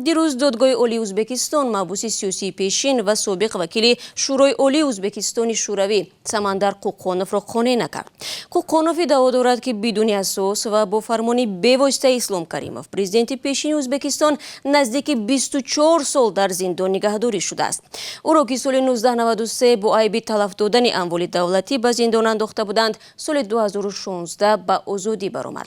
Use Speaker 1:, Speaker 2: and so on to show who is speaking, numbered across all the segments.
Speaker 1: دیروز دادگاه عالی ازبکستان محبوس سیاسی پیشین و سابق وکیل شورای عالی ازبکستان شوروی سمندر قوقانوف را قانع نکرد. قوقانوف ادعا دارد که بدون اساس و با فرمان بی‌واسطه اسلام کریموف پرزیدنت پیشین ازبکستان نزدیک 24 سال در زندان نگهداری شده است. او را که سال 1993 با عیب تلف دادن اموال دولتی به زندان انداخته بودند، سال 2016 به آزادی برآمد.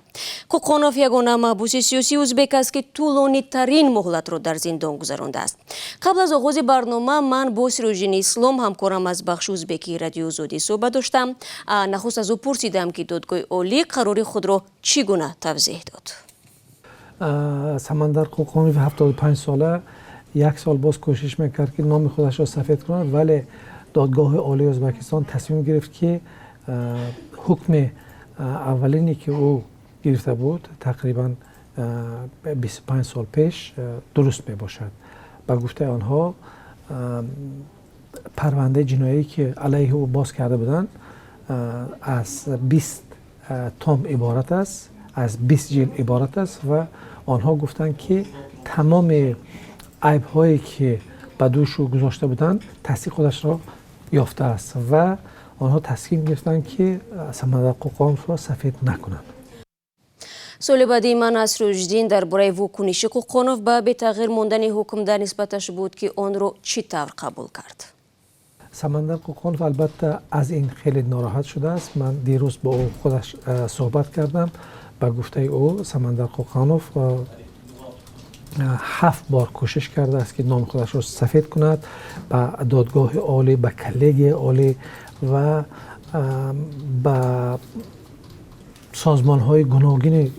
Speaker 1: قوقانوف یگانه محبوس سیاسی ازبک است که طولانی ترین مهلت را در زندان گذرانده است. قبل از آغاز برنامه من با سیروژین اسلام همکارم از بخش ازبکی رادیو آزادی صحبت داشتم. نخست از او پرسیدم که دادگاه عالی قرار خود را چگونه توضیح داد.
Speaker 2: سمندر قوقانوف 75 ساله یک سال باز کوشش میکرد که نام خودش را سفید کند، ولی دادگاه عالی ازبکستان تصمیم گرفت که حکم اولینی که او گرفته بود تقریبا 25 سال پیش درست می باشد. با گفته آنها پرونده جنایی که علیه او باز کرده بودند از 20 تام عبارت است، از 20 جلد عبارت است و آنها گفتند که تمام عیب هایی که به دوش او گذاشته بودند تصدیق خودش را یافته است و آنها تصمیم گرفتند که سمندر قوقانوف را سفید نکنند.
Speaker 1: سال بعدی من از رشدین درباره واکنش قوقانوف به تغییر ماندن حکم در نسبتش بود که آن را چطور قبول کرد؟
Speaker 2: سمندر قوقانوف البته از این خیلی ناراحت شده است. من دیروز با او خودش صحبت کردم. به گفته او سمندر قوقانوف 7 بار کوشش کرده است که نام خودش را سفید کند به دادگاه عالی، به کلیگ عالی و به سازمان های گوناگون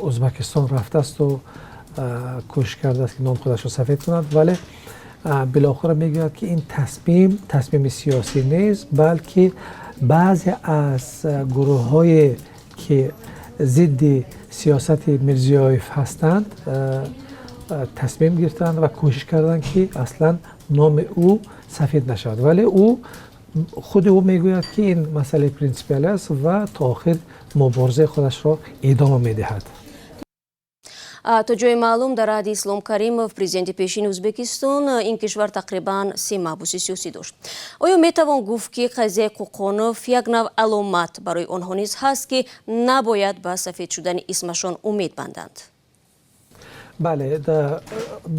Speaker 2: ازبکستان رفته است و کوشش کرده است که نام خودش را سفید کند، ولی بالاخره میگوید که این تصمیم سیاسی نیست، بلکه بعضی از گروه های که ضد سیاست میرزیایف هستند تصمیم گرفتند و کوشش کردند که اصلا نام او سفید نشود، ولی خود او میگوید که این مسئله پرینسیپال است و تا آخر مبارزه خودش را ادامه میدهد.
Speaker 1: تا جای معلوم در عهد اسلام کریموف پرزیدنت پیشین ازبکستان این کشور تقریبا 3 محبوس سیاسی داشت. آیا میتوان گفت که قضیه قوقانوف یک نوع علامت برای آنها نیز هست که نباید به سفید شدن اسمشان امید بندند؟
Speaker 2: بله،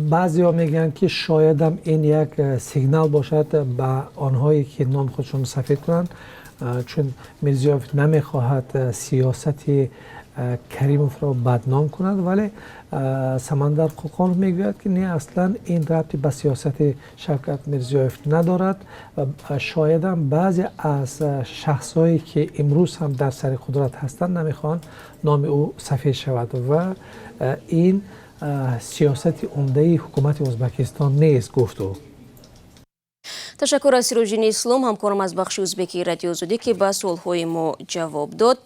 Speaker 2: بعضی ها میگن که شاید هم این یک سیگنال باشد به آنهایی که نام خودشون سفید کنند، چون میرزیایف نمیخواهد سیاست کریموف را بدنام کند، ولی سمندر قوقانوف میگوید که نه، اصلا این ربطی به سیاست شوکت میرزیایف ندارد و شاید هم بعضی از شخصهایی که امروز هم در سر قدرت هستند نمیخوان نام او سفید شود و این سیاست عمده حکومت ازبکستان نیست، گفت او.
Speaker 1: تشکر از سیروژین اسلام همکارم از بخش ازبکی رادیو آزادی که به سوالهای ما جواب داد.